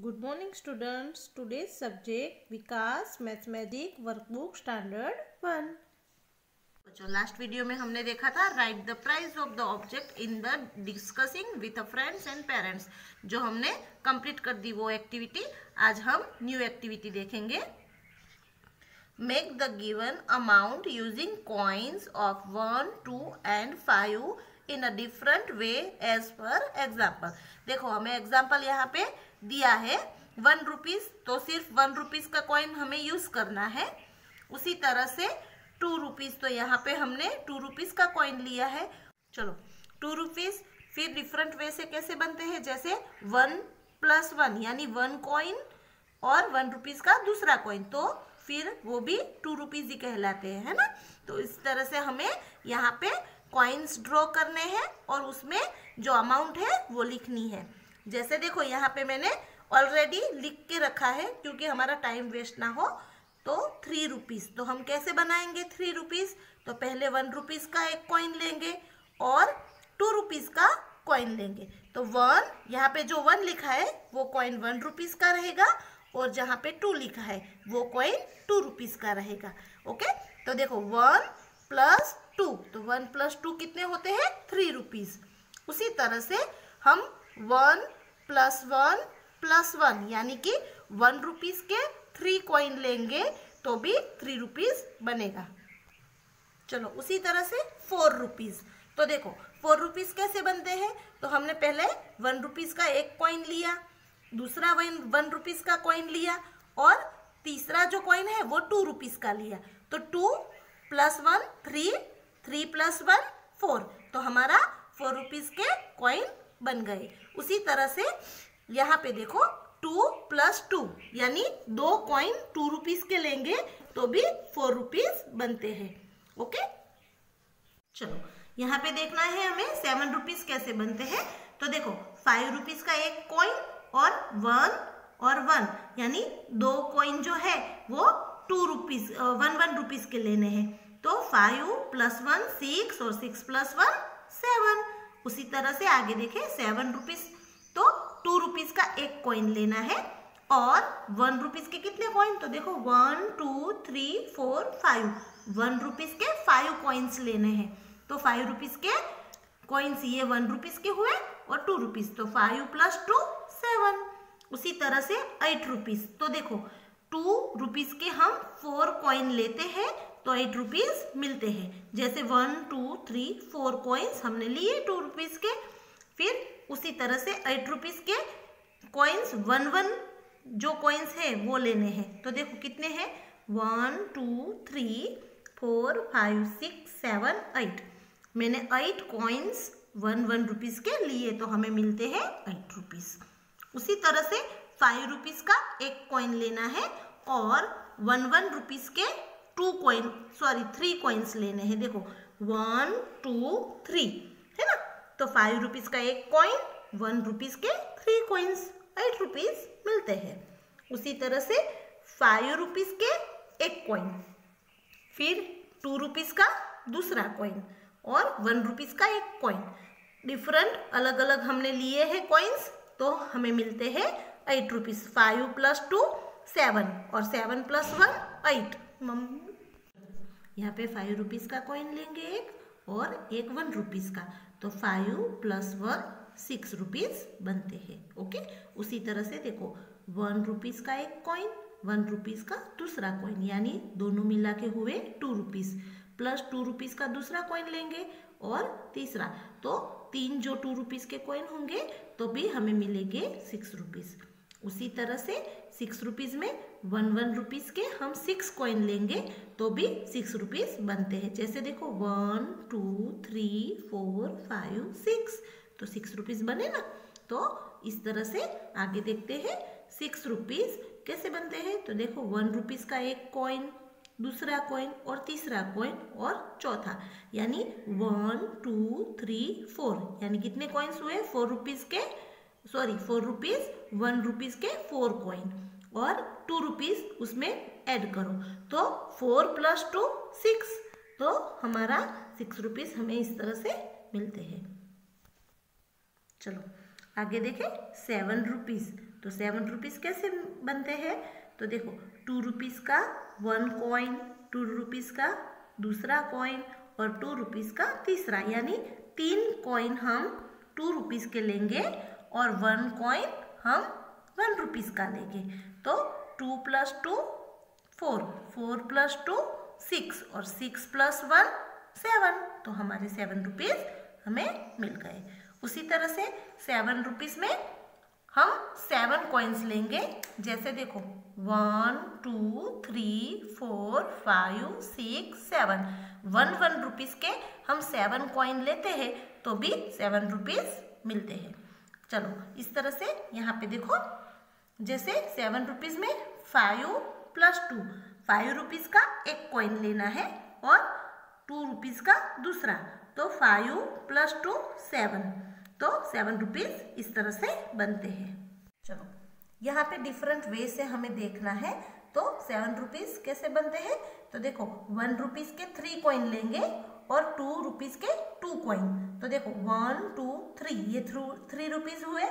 Good morning students. Today's subject Vikas mathematic workbook standard 1। बच्चों last video में हमने देखा था right the price of the object in the discussing with friends and parents, जो हमने complete कर दी वो एक्टिविटी। आज हम न्यू एक्टिविटी देखेंगे। Make the given amount using coins of 1, 2 and 5 in a different way as per example. देखो हमें एग्जाम्पल यहाँ पे दिया है 1 रुपीज, तो सिर्फ 1 रुपीज का कॉइन हमें यूज करना है। उसी तरह से 2 रुपीज, तो यहाँ पे हमने 2 रुपीज का कॉइन लिया है। चलो 2 रुपीज फिर डिफरेंट वे से कैसे बनते हैं, जैसे 1 + 1 यानी 1 कॉइन और 1 रुपीज का दूसरा कॉइन, तो फिर वो भी 2 रुपीज ही कहलाते हैं, है ना। तो इस तरह से हमें यहाँ पे कॉइन्स ड्रॉ करने हैं और उसमें जो अमाउंट है वो लिखनी है। जैसे देखो यहाँ पे मैंने ऑलरेडी लिख के रखा है क्योंकि हमारा टाइम वेस्ट ना हो। तो 3 रुपीज, तो हम कैसे बनाएंगे 3 रुपीज, तो पहले 1 रुपीज का एक कॉइन लेंगे और 2 रुपीज का कॉइन लेंगे। तो 1 यहाँ पे जो 1 लिखा है वो कॉइन 1 रुपीज का रहेगा और जहाँ पे 2 लिखा है वो कॉइन 2 रुपीज का रहेगा। ओके, तो देखो 1 + 2, तो 1 + 2 कितने होते हैं 3 रुपीज। उसी तरह से हम 1 + 1 + 1 यानी कि 1 रुपीज के 3 कॉइन लेंगे तो भी 3 रुपीज बनेगा। चलो उसी तरह से 4 रुपीज, तो देखो 4 रुपीज कैसे बनते हैं, तो हमने पहले 1 रुपीज का एक कॉइन लिया, दूसरा 1 रुपीज का कॉइन लिया और तीसरा जो कॉइन है वो 2 रुपीज का लिया। तो 2 + 1 3, 3 + 1 4, तो हमारा 4 रुपीज के कॉइन बन गए। उसी तरह से यहाँ पे देखो 2 + 2 यानी 2 कॉइन 2 रुपीज के लेंगे तो भी 4 रुपीज बनते हैं। ओके, चलो यहाँ पे देखना है हमें 7 रुपीज कैसे बनते हैं। तो देखो 5 रुपीज का एक कॉइन और 1 और 1 यानी 2 कॉइन जो है वो 2 रुपीज 1 रुपीज के लेने हैं। तो 5 + 1 6 और 6 + 1 7। उसी तरह से आगे देखें 7 रुपीज, तो 2 रुपीज का एक कॉइन लेना है और 1 रुपीज के कितने कॉइन, तो देखो 1 2 3 4 5, 1 रुपीज के 5 कॉइन्स लेने हैं। तो 5 रुपीज के कॉइन्स ये 1 रुपीज के हुए और 2 रुपीज, तो 5 + 2 7। उसी तरह से 8 रुपीज, तो देखो 2 रुपीज के हम 4 कॉइन लेते हैं तो 8 रुपीज मिलते हैं। जैसे 1 2 3 4 कॉइन्स हमने लिए 2 रुपीज के। फिर उसी तरह से 8 रुपीज के कॉइन्स 1 जो कॉइन्स है वो लेने हैं। तो देखो कितने हैं 1 2 3 4 5 6 7 8, मैंने 8 कॉइन्स 1 रुपीज के लिए तो हमें मिलते हैं 8 रुपीज। उसी तरह से 5 रुपीज का एक कॉइन लेना है और 1 रुपीज के 3 कॉइन्स लेने हैं। देखो 1 2 3 है ना, तो 5 रुपीज का एक कॉइन 1 रुपीज के 3 कॉइन्स 8 रुपीज मिलते हैं। उसी तरह से 5 रुपीज के एक कॉइन, फिर 2 रुपीज का दूसरा कॉइन और 1 रुपीज का एक कॉइन, डिफरेंट अलग अलग हमने लिए हैं कॉइन्स, तो हमें मिलते हैं 8 रुपीज। 5 + 2 7 और 7 + 1 8। यहाँ पे 5 रुपीज का कॉइन लेंगे एक और एक 1 रुपीज का, तो 5 + 1 6 रुपीज बनते हैं। ओके, उसी तरह से देखो 1 रुपीज का एक कॉइन 1 रुपीज का दूसरा कॉइन यानी दोनों मिला के हुए 2 रुपीज प्लस 2 रुपीज का दूसरा कॉइन लेंगे और तीसरा, तो 3 जो 2 रुपीज के कॉइन होंगे तो भी हमें मिलेंगे 6 रुपीज। उसी तरह से 6 रुपीज में 1 रुपीज के हम 6 कॉइन लेंगे तो भी 6 रुपीज बनते हैं। जैसे देखो 1 2 3 4 5 6, तो 6 रुपीज बने ना। तो इस तरह से आगे देखते हैं 6 रुपीज कैसे बनते हैं। तो देखो 1 रुपीज का एक कॉइन, दूसरा कॉइन और तीसरा कॉइन और चौथा, यानी 1 2 3 4 यानी कितने कॉइन्स हुए 4 रुपीज 1 रुपीज के 4 कॉइन और 2 रुपीज उसमें ऐड करो, तो 4 + 2 6, तो हमारा 6 रुपीज हमें इस तरह से मिलते हैं। चलो आगे देखें 7 रुपीज, तो 7 रुपीज़ कैसे बनते हैं? तो देखो 2 रुपीज़ का 1 कॉइन, 2 रुपीज़ का दूसरा कॉइन और 2 रुपीज़ का तीसरा, यानी 3 कॉइन हम 2 रुपीज़ के लेंगे और 1 कॉइन हम 1 रुपीज़ का लेंगे। तो 2 + 2 4, 4 + 2 6 और 6 + 1 7, तो हमारे 7 रुपीज़ हमें मिल गए। उसी तरह से 7 रुपीज़ में हम 7 कॉइन्स लेंगे। जैसे देखो 1 2 3 4 5 6 7, 1 रुपीज़ के हम 7 कॉइन लेते हैं तो भी 7 रुपीज़ मिलते हैं। चलो इस तरह से यहाँ पे देखो, जैसे 7 रुपीज़ में 5 + 2, 5 रुपीज़ का एक कॉइन लेना है और 2 रुपीज़ का दूसरा, तो 5 + 2 7, तो 7 रुपीज़ इस तरह से बनते हैं। चलो यहाँ पे डिफरेंट वे से हमें देखना है, तो 7 रुपीज़ कैसे बनते हैं? तो देखो 1 रुपीज़ के 3 कॉइन लेंगे और 2 रुपीज़ के 2 कॉइन, तो देखो 1 2 3, ये 3 रुपीज़ हुए।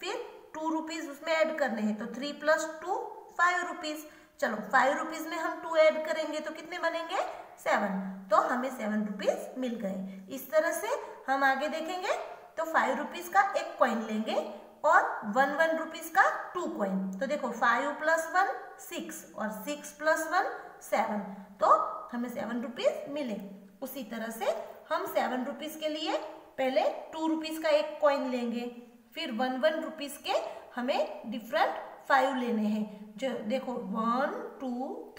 फिर 2 रुपीज़ उसमें ऐड करने हैं, तो 3 + 2 5 रुपीज़। चलो 5 रुपीज़ में हम 2 ऐड करेंगे तो कितने बनेंगे? 7, तो हमें 7 रुपीज़ मिल गए। इस तरह से हम आगे देखेंगे तो 5 रुपीज़ का एक कॉइन लेंगे और 1 रुपीज़ का 2 कॉइन, तो देखो 5 + 1 6 और 6 + 1 7, तो हमें 7 रुपीज़ मिले। उसी तरह से हम 7 रुपीज़ के लिए पहले 2 रुपीज़ का एक कॉइन लेंगे, फिर 1 रुपीज़ के हमें डिफरेंट 5 लेने हैं। जो देखो 1 2,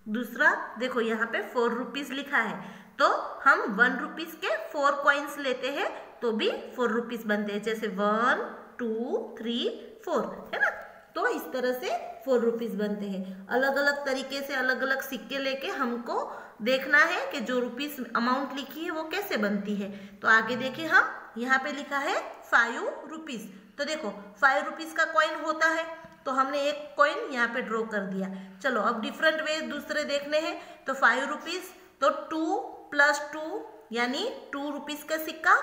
दूसरा देखो यहाँ पे 4 रुपीज़ लिखा है, तो हम 1 रुपीज़ के 4 कॉइन्स लेते हैं तो भी 4 रुपीज़ बनते हैं। जैसे 1 2 3 4 है ना, तो इस तरह से 4 रुपीज़ बनते हैं। अलग अलग तरीके से अलग अलग सिक्के लेके हमको देखना है कि जो रुपीज़ अमाउंट लिखी है वो कैसे बनती है। तो आगे देखिए, हम यहाँ पे लिखा है 5 रुपीज़, तो देखो 5 रुपीज़ का कॉइन होता है, तो हमने एक कॉइन यहाँ पे ड्रॉ कर दिया। चलो अब डिफरेंट वे दूसरे देखने हैं, तो 5 रुपीज़, तो 2 + 2 यानी 2 रुपीज़ का सिक्का,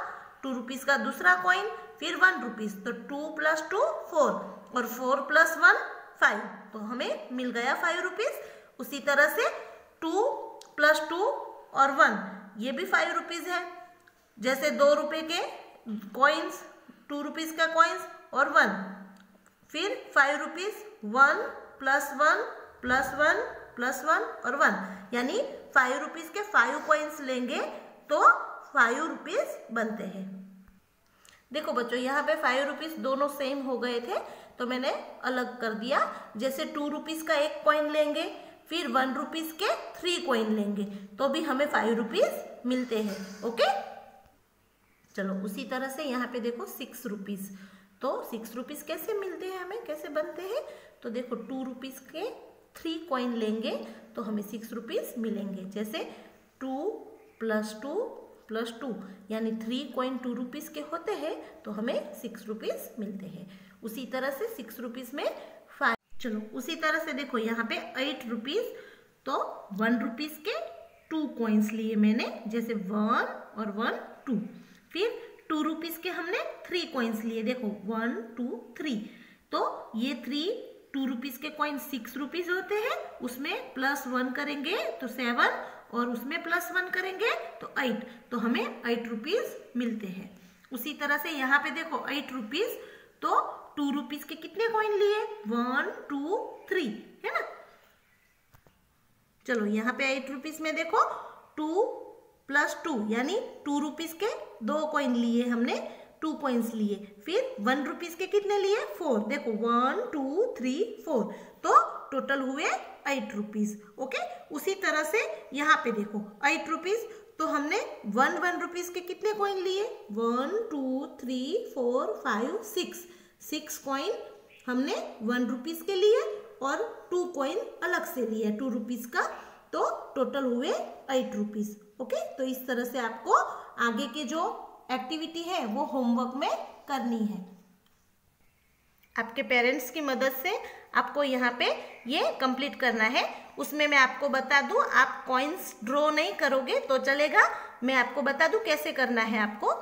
2 रुपीज़ का दूसरा कॉइन, फिर 1 रुपीज़, तो 2 + 2 4 और 4 + 1 5, तो हमें मिल गया 5 रुपीज़। उसी तरह से 2 + 2 और 1, ये भी 5 रुपीज़ है। जैसे 2 रुपये के कॉइन्स, 2 रुपीज़ का कॉइन्स और 1, फिर 5 रुपीज़ 1 + 1 + 1 + 1 और 1, यानी 5 रुपीज़ के 5 कॉइन्स लेंगे तो 5 रुपीज़ बनते हैं। देखो बच्चों, यहाँ पे 5 रुपीज़ दोनों सेम हो गए थे तो मैंने अलग कर दिया। जैसे 2 रुपीज़ का एक कॉइन लेंगे, फिर 1 रुपीज़ के 3 कॉइन लेंगे तो भी हमें 5 रुपीज़ मिलते हैं। ओके, चलो उसी तरह से यहाँ पे देखो 6 रुपीज़, तो 6 रुपीज़ कैसे मिलते हैं, हमें कैसे बनते हैं? तो देखो 2 रुपीज़ के 3 कॉइन लेंगे तो हमें 6 रुपीज़ मिलेंगे। जैसे 2 + 2 + 2 यानी 3 कॉइन 2 रुपीज़ के होते हैं तो हमें 6 रुपीज़ मिलते हैं। उसी तरह से 6 रुपीज़ में 5, चलो उसी तरह से देखो यहाँ पे 8 रुपीज़, तो 1 रुपीज़ के 2 कॉइन्स लिए मैंने, जैसे 1 और 1 2, फिर 2 रुपीज़ के हमने 3 कॉइन्स लिए, देखो 1 2 3, तो ये 2 रुपीज़ के कॉइन 6 रुपीज़ होते हैं, उसमें +1 करेंगे तो 7 और उसमें +1 करेंगे तो 8, तो हमें 8 रुपीज़ मिलते हैं। उसी तरह से यहाँ पे देखो 8 रुपीज़, तो 2 रुपीज़ के कितने कॉइन लिए? 1 2 3 है ना। चलो यहाँ पे 8 रुपीज़ में देखो 2 + 2 यानी 2 रुपीज़ के 2 कॉइन लिए हमने, 2 कॉइन्स लिए, फिर 1 रुपीज़ के कितने लिए? 4, देखो 1 2 3 4, तो टोटल हुए 8 रुपीज़। ओके, उसी तरह से यहाँ पे देखो 8 रुपीज़, तो हमने 1 रुपीज़ के कितने कॉइन लिए? 1 2 3 4 5 6 कॉइन हमने 1 रुपीज़ के लिए और 2 कॉइन अलग से लिए 2 रुपीज़ का, तो टोटल हुए 8 रुपीज़। ओके, तो इस तरह से आपको आगे के जो एक्टिविटी है वो होमवर्क में करनी है। आपके पेरेंट्स की मदद से आपको यहाँ पे ये कंप्लीट करना है। उसमें मैं आपको बता दूँ, आप कॉइन्स ड्रॉ नहीं करोगे तो चलेगा, मैं आपको बता दूँ कैसे करना है आपको।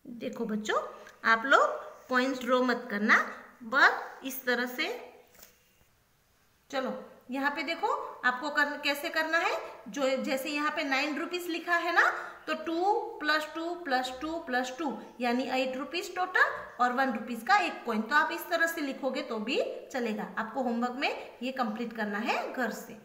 देखो बच्चों, आप लोग कॉइन्स ड्रॉ मत करना, बस इस तरह से। चलो यहाँ पे देखो आपको कैसे करना है। जो जैसे यहाँ पे 9 रुपीज लिखा है ना, तो 2 + 2 + 2 + 2 यानी 8 रुपीज टोटल और 1 रुपीज का 1 कॉइन। तो आप इस तरह से लिखोगे तो भी चलेगा। आपको होमवर्क में ये कंप्लीट करना है घर से।